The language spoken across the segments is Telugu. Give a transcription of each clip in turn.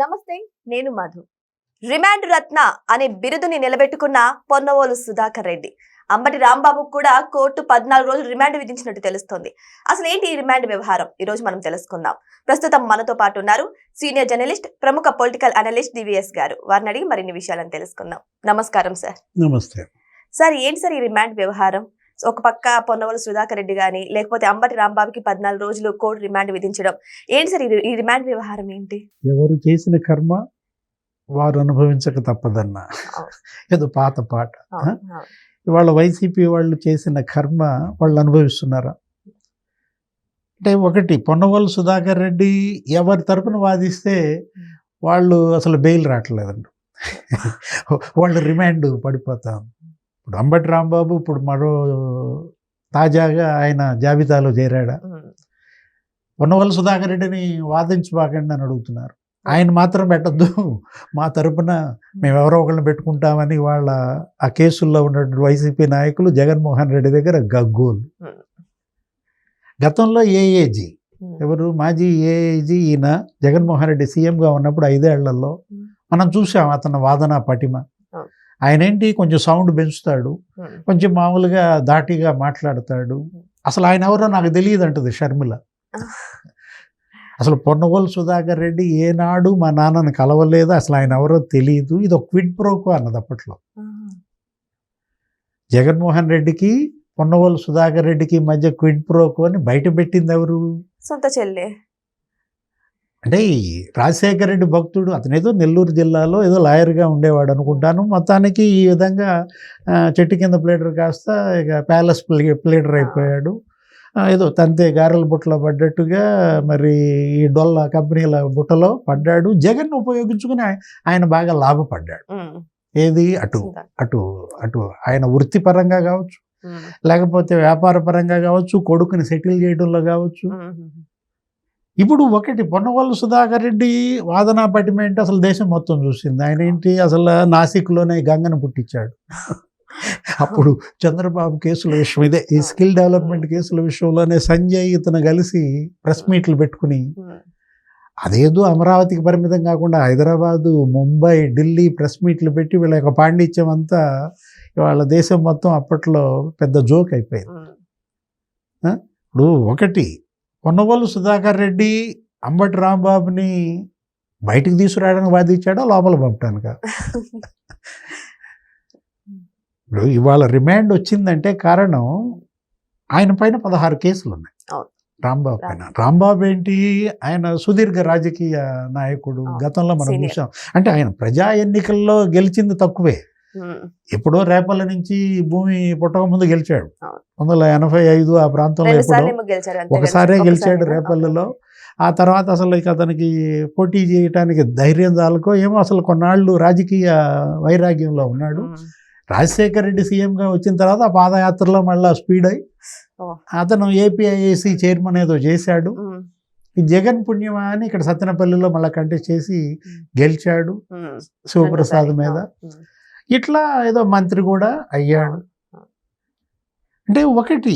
నమస్తే, నేను మధు. రిమాండ్ రత్న అనే బిరుదుని నిలబెట్టుకున్న పొన్నవోలు సుధాకర్ రెడ్డి అంబటి రాంబాబు కూడా కోర్టు 14 రోజులు రిమాండ్ విధించినట్టు తెలుస్తోంది. అసలు ఏంటి ఈ రిమాండ్ వ్యవహారం? ఈ రోజు మనం తెలుసుకుందాం. ప్రస్తుతం మనతో పాటు ఉన్నారు సీనియర్ జర్నలిస్ట్, ప్రముఖ పొలిటికల్ అనలిస్ట్ డివిఎస్ గారు. వారిని అడిగి మరిన్ని విషయాలను తెలుసుకుందాం. నమస్కారం సార్. నమస్తే సార్, ఏంటి సార్ ఈ రిమాండ్ వ్యవహారం? ఒక పక్క పొన్నవోలు సుధాకర్ రెడ్డి గాని, లేకపోతే అంబటి రాంబాబుకి 14 రోజులు కోర్టు రిమాండ్ విధించడం, ఏంటి సార్ ఈ రిమాండ్ వ్యవహారం ఏంటి? ఎవరు చేసిన కర్మ వారు అనుభవించక తప్పదన్న ఏదో పాత పాట. ఇవాళ వైసీపీ వాళ్ళు చేసిన కర్మ వాళ్ళు అనుభవిస్తున్నారా అంటే, ఒకటి పొన్నవోలు సుధాకర్ రెడ్డి ఎవరి తరపున వాదిస్తే వాళ్ళు అసలు బెయిల్ రావట్లేదండి. వాళ్ళు రిమాండ్ పడిపోతాం. ఇప్పుడు అంబటి రాంబాబు ఇప్పుడు మరో తాజాగా ఆయన జాబితాలో చేరాడా? పొన్నవోలు సుధాకర్ రెడ్డిని వాదించబాకండి అని అడుగుతున్నారు. ఆయన మాత్రం పెట్టద్దు, మా తరపున మేము ఎవరో ఒకరిని పెట్టుకుంటామని వాళ్ళ ఆ కేసుల్లో ఉన్నటువంటి వైసీపీ నాయకులు జగన్మోహన్ రెడ్డి దగ్గర గగ్గోలు. గతంలో ఏఏజీ ఎవరు, మాజీ ఏఏజీ ఈయన జగన్మోహన్ రెడ్డి సీఎంగా ఉన్నప్పుడు 5 ఏళ్లలో మనం చూసాం అతని వాదన పటిమ. ఆయన ఏంటి, కొంచెం సౌండ్ పెంచుతాడు, కొంచెం మామూలుగా ధాటిగా మాట్లాడతాడు. అసలు ఆయన ఎవరో నాకు తెలియదు అంటుంది షర్మిల. అసలు పొన్నవోలు సుధాకర్ రెడ్డి ఏనాడు మా నాన్నని కలవలేదు, అసలు ఆయన ఎవరో తెలియదు, ఇది ఒక క్విడ్ ప్రోకో అన్నది అప్పట్లో. జగన్మోహన్ రెడ్డికి పొన్నవోలు సుధాకర్ రెడ్డికి మధ్య క్విడ్ ప్రోకో అని బయట పెట్టింది ఎవరు? సొంత చెల్లె. అంటే ఈ రాజశేఖర రెడ్డి భక్తుడు, అతనేదో నెల్లూరు జిల్లాలో ఏదో లాయర్గా ఉండేవాడు అనుకుంటాను. మొత్తానికి ఈ విధంగా చెట్టు కింద ప్లేడర్ కాస్త ఇక ప్యాలెస్ ప్లేడర్ అయిపోయాడు. ఏదో తంతే గారెల బుట్టలో పడ్డట్టుగా మరి ఈ డొల్ల కంపెనీల బుట్టలో పడ్డాడు. జగన్ ఉపయోగించుకుని ఆయన బాగా లాభపడ్డాడు. ఏది అటు అటు అటు ఆయన వృత్తిపరంగా కావచ్చు, లేకపోతే వ్యాపార పరంగా కావచ్చు, కొడుకుని సెటిల్ చేయడంలో కావచ్చు. ఇప్పుడు ఒకటి, పొన్నవోలు సుధాకర్ రెడ్డి వాదనా పటిమేంటి అసలు దేశం మొత్తం చూసింది. ఆయన ఏంటి, అసలు నాసిక్లోనే గంగను పుట్టించాడు. అప్పుడు చంద్రబాబు కేసుల విషయం ఇదే, ఈ స్కిల్ డెవలప్మెంట్ కేసుల విషయంలోనే సంజయ్ ఇతను కలిసి ప్రెస్ మీట్లు పెట్టుకుని, అదేదో అమరావతికి పరిమితం కాకుండా హైదరాబాదు, ముంబై, ఢిల్లీ ప్రెస్ మీట్లు పెట్టి వీళ్ళ యొక్క పాండిత్యం అంతా వాళ్ళ దేశం మొత్తం అప్పట్లో పెద్ద జోక్ అయిపోయింది. ఇప్పుడు ఒకటి, పొన్నవోలు సుధాకర్ రెడ్డి అంబటి రాంబాబుని బయటికి తీసుకురావడానికి వాదించాడా, లోపల పంపడానికా? ఇప్పుడు ఇవాళ రిమాండ్ వచ్చిందంటే కారణం ఆయన పైన 16 కేసులు ఉన్నాయి రాంబాబు పైన. రాంబాబు ఏంటి, ఆయన సుదీర్ఘ రాజకీయ నాయకుడు. గతంలో మనం చూసాం. అంటే ఆయన ప్రజా ఎన్నికల్లో గెలిచింది తక్కువే. ఎప్పుడో రేపల్ల నుంచి భూమి పుట్టక ముందు గెలిచాడు. 1985 ఆ ప్రాంతంలో ఎప్పుడో ఒకసారే గెలిచాడు రేపల్లలో. ఆ తర్వాత అసలు ఇక అతనికి పోటీ చేయటానికి ధైర్యం చాలకో ఏమో అసలు కొన్నాళ్ళు రాజకీయ వైరాగ్యంలో ఉన్నాడు. రాజశేఖర రెడ్డి సీఎంగా వచ్చిన తర్వాత ఆ పాదయాత్రలో మళ్ళీ స్పీడ్ అయి అతను ఏపీఐఏసీ చైర్మన్ ఏదో చేశాడు. ఈ జగన్ పుణ్యమా అని ఇక్కడ సత్తెనపల్లిలో మళ్ళీ కంటెస్ట్ చేసి గెలిచాడు శివప్రసాద్ మీద. ఇట్లా ఏదో మంత్రి కూడా అయ్యాడు. అంటే ఒకటి,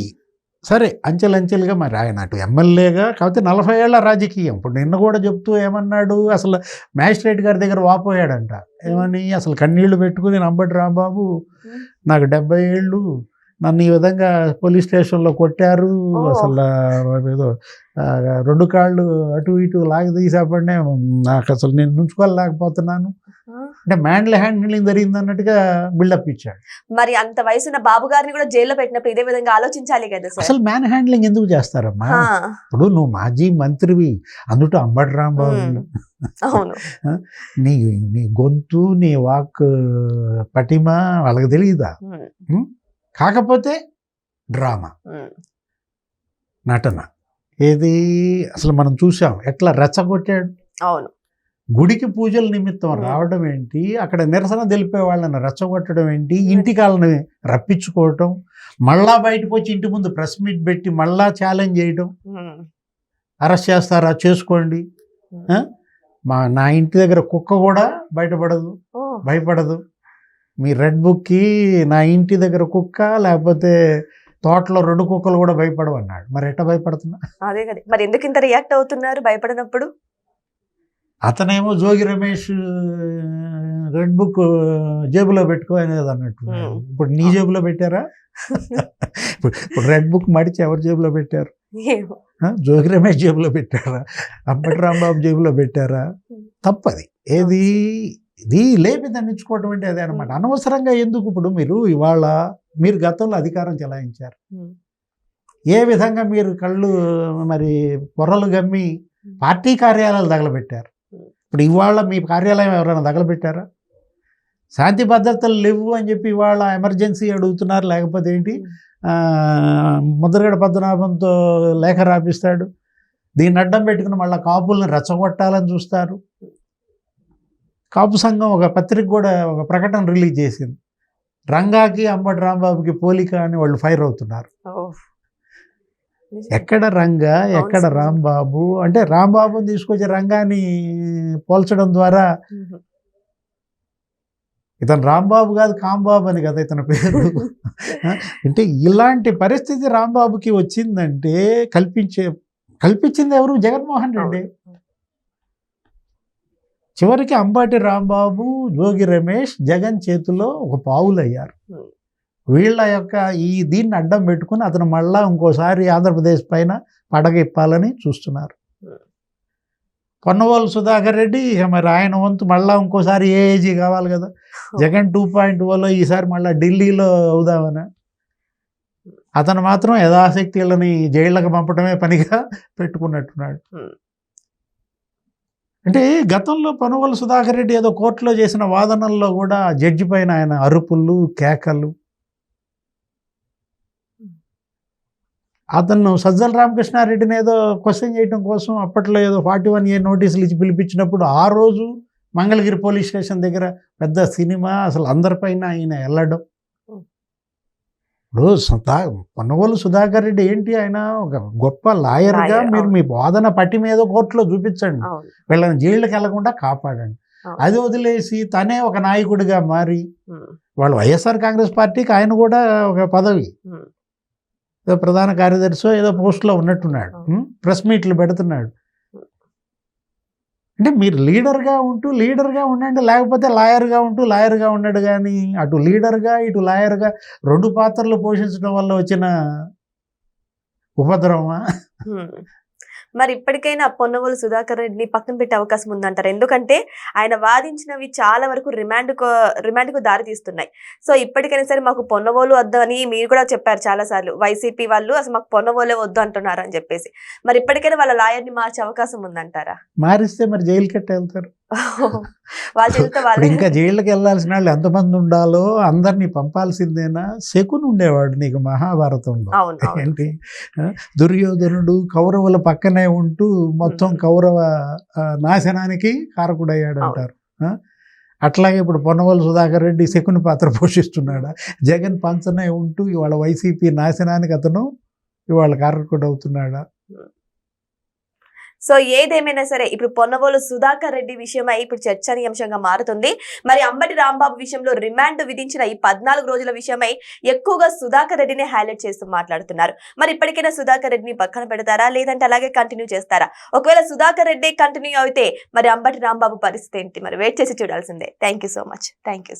సరే అంచెలంచెలుగా మరి ఆయన అటు ఎమ్మెల్యేగా, కాకపోతే 40 ఏళ్ల రాజకీయం. ఇప్పుడు నిన్న కూడా చెప్తూ ఏమన్నాడు, అసలు మ్యాజిస్ట్రేట్ గారి దగ్గర వాపోయాడంట. ఏమని, అసలు కన్నీళ్లు పెట్టుకుని అంబటి రాంబాబు నాకు 70 ఏళ్ళు, నన్ను ఈ విధంగా పోలీస్ స్టేషన్లో కొట్టారు, అసలు ఏదో 2 కాళ్ళు అటు ఇటు లాగి తీసేపడినే నాకు అసలు నేను నుంచుకోలేకపోతున్నాను అంటే మ్యాన్లీ హ్యాండ్లింగ్ జరిగింది అన్నట్టుగా బిల్డప్ ఇచ్చాడు. మరి అంత వయసున్న బాబు గారిని కూడా జైల్లో పెట్టినప్పుడు ఇదే విధంగా ఆలోచించాలి కదా సార్. అసలు మ్యాన్ హ్యాండ్లింగ్ ఎందుకు చేస్తారమ్మా? ఇప్పుడు నువ్వు మాజీ మంత్రివి, అందులో అంబటి రాంబాబు, నీ గొంతు, నీ వాక్ పటిమ వాళ్ళకి తెలియదా? కాకపోతే డ్రామా, నటన ఏది అసలు మనం చూసాం ఎట్లా రెచ్చగొట్టాడు. అవును, గుడికి పూజల నిమిత్తం రావడం ఏంటి, అక్కడ నిరసన తెలిపే వాళ్ళని రెచ్చగొట్టడం ఏంటి, ఇంటికి వాళ్ళని రప్పించుకోవటం, మళ్ళా బయటకు వచ్చి ఇంటి ముందు ప్రెస్ మీట్ పెట్టి మళ్ళా ఛాలెంజ్ చేయడం, అరెస్ట్ చేస్తారా చేసుకోండి, నా ఇంటి దగ్గర కుక్క కూడా భయపడదు, మీ రెడ్ బుక్కి నా ఇంటి దగ్గర కుక్క లేకపోతే తోటలో 2 కుక్కలు కూడా భయపడవు అన్నాడు. మరి ఎట్లా భయపడుతున్నా? అదే కదా, మరి ఎందుకు ఇంత రియాక్ట్ అవుతున్నారు భయపడినప్పుడు? అతనేమో జోగి రమేష్ రెడ్ బుక్ జేబులో పెట్టుకో అనేది అన్నట్టు. ఇప్పుడు నీ జేబులో పెట్టారా? ఇప్పుడు రెడ్ బుక్ మడిచి ఎవరి జేబులో పెట్టారు? జోగి రమేష్ జేబులో పెట్టారా? అంబటి రాంబాబు జేబులో పెట్టారా? తప్పది. ఏది ఇది లేపి దండించుకోవటం అంటే అదే అనమాట. అనవసరంగా ఎందుకు? ఇప్పుడు మీరు గతంలో అధికారం చెలాయించారు, ఏ విధంగా మీరు కళ్ళు మరి పొర్రలు గమ్మి పార్టీ కార్యాలయాలు తగలబెట్టారు. ఇప్పుడు ఇవాళ మీ కార్యాలయం ఎవరైనా తగలబెట్టారా? శాంతి భద్రతలు లేవు అని చెప్పి ఇవాళ ఎమర్జెన్సీ అడుగుతున్నారు. లేకపోతే ఏంటి, ముద్రగడ పద్మనాభంతో లేఖ రాపిస్తాడు. దీన్ని అడ్డం పెట్టుకుని మళ్ళీ కాపుల్ని రెచ్చగొట్టాలని చూస్తారు. కాపు సంఘం ఒక పత్రిక కూడా ఒక ప్రకటన రిలీజ్ చేసింది, రంగాకి అంబటి రాంబాబుకి పోలిక అని వాళ్ళు ఫైర్ అవుతున్నారు. ఎక్కడ రంగా, ఎక్కడ రాంబాబు? అంటే రాంబాబుని తీసుకొచ్చి రంగాన్ని పోల్చడం ద్వారా ఇతను రాంబాబు కాదు కాంబాబు అని కదా ఇతని పేరు. అంటే ఇలాంటి పరిస్థితి రాంబాబుకి వచ్చిందంటే కల్పించింది ఎవరు? జగన్మోహన్ రెడ్డి. చివరికి అంబటి రాంబాబు, జోగి రమేష్ జగన్ చేతిలో ఒక పావులయ్యారు. వీళ్ళ యొక్క దీన్ని అడ్డం పెట్టుకుని అతను మళ్ళా ఇంకోసారి ఆంధ్రప్రదేశ్ పైన పడగెప్పాలని చూస్తున్నారు. పొన్నవోలు సుధాకర్ రెడ్డి మరి ఆయన వంతు మళ్ళా ఇంకోసారి ఏఏజీ కావాలి కదా. జగన్ 2.0లో ఈసారి మళ్ళీ ఢిల్లీలో అవుదామని అతను మాత్రం యథాశక్తి వీళ్ళని జైళ్ళకి పంపడమే పనిగా పెట్టుకున్నట్టున్నాడు. అంటే గతంలో పొన్నవోలు సుధాకర్ రెడ్డి ఏదో కోర్టులో చేసిన వాదనల్లో కూడా జడ్జి పైన ఆయన అరుపులు, కేకలు. అతను సజ్జల రామకృష్ణారెడ్డిని ఏదో క్వశ్చన్ చేయడం కోసం అప్పట్లో ఏదో 41A నోటీసులు ఇచ్చి పిలిపించినప్పుడు ఆ రోజు మంగళగిరి పోలీస్ స్టేషన్ దగ్గర పెద్ద సినిమా, అసలు అందరిపైన ఆయన వెళ్ళడం. ఇప్పుడు పొన్నవోలు సుధాకర్ రెడ్డి ఏంటి, ఆయన ఒక గొప్ప లాయర్గా మీరు మీ వాదన పట్టి మీద కోర్టులో చూపించండి, వీళ్ళని జైళ్ళకి వెళ్లకుండా కాపాడండి. అది వదిలేసి తనే ఒక నాయకుడిగా మారి వాళ్ళు వైఎస్ఆర్ కాంగ్రెస్ పార్టీకి ఆయన కూడా ఒక పదవి, ఏదో ప్రధాన కార్యదర్శి ఏదో పోస్ట్లో ఉన్నట్టున్నాడు, ప్రెస్ మీట్లు పెడుతున్నాడు. అంటే మీరు లీడర్గా ఉండండి, లేకపోతే లాయర్గా ఉన్నాడు. కానీ అటు లీడర్గా ఇటు లాయర్గా 2 పాత్రలు పోషించడం వల్ల వచ్చిన ఉపద్రవమా? మరి ఇప్పటికైనా పొన్నవోలు సుధాకర్ రెడ్డిని పక్కన పెట్టే అవకాశం ఉందంటారు? ఎందుకంటే ఆయన వాదించినవి చాలా వరకు రిమాండ్కు దారి తీస్తున్నాయి. సో ఇప్పటికైనా సరే మాకు పొన్నవోలు వద్దు అని మీరు కూడా చెప్పారు చాలా సార్లు, వైసీపీ వాళ్ళు అసలు మాకు పొన్నవోలే వద్దు అంటున్నారు అని చెప్పేసి. మరి ఇప్పటికైనా వాళ్ళ లాయర్ని మార్చే అవకాశం ఉందంటారా? మారిస్తే మరి జైలుకి ఎట్ట వెళ్తారు? వాళ్ళు ఇంకా జైళ్ళకి వెళ్ళాల్సిన వాళ్ళు ఎంతమంది ఉండాలో అందరినీ పంపాల్సిందేనా? శకుని ఉండేవాడు నీకు మహాభారతంలో. ఏంటి, దుర్యోధనుడు కౌరవుల పక్కనే ఉంటూ మొత్తం కౌరవ నాశనానికి కారకుడయ్యాడు అంటారు. అట్లాగే ఇప్పుడు పొన్నవోలు సుధాకర్ రెడ్డి శకుని పాత్ర పోషిస్తున్నాడా? జగన్ పంచనే ఉంటూ ఇవాళ వైసీపీ నాశనానికి అతను ఇవాళ కారకుడు అవుతున్నాడా? సో ఏదేమైనా సరే ఇప్పుడు పొన్నవోలు సుధాకర్ రెడ్డి విషయమై ఇప్పుడు చర్చనీయాంశంగా మారుతుంది. మరి అంబటి రాంబాబు విషయంలో రిమాండ్ విధించిన ఈ 14 రోజుల విషయమై ఎక్కువగా సుధాకర్ రెడ్డిని హైలైట్ చేస్తూ మాట్లాడుతున్నారు. మరి ఇప్పటికైనా సుధాకర్ రెడ్డిని పక్కన పెడతారా, లేదంటే అలాగే కంటిన్యూ చేస్తారా? ఒకవేళ సుధాకర్ రెడ్డి కంటిన్యూ అయితే మరి అంబటి రాంబాబు పరిస్థితి ఏంటి? మరి వెయిట్ చేసి చూడాల్సిందే. Thank you so much. Thank you.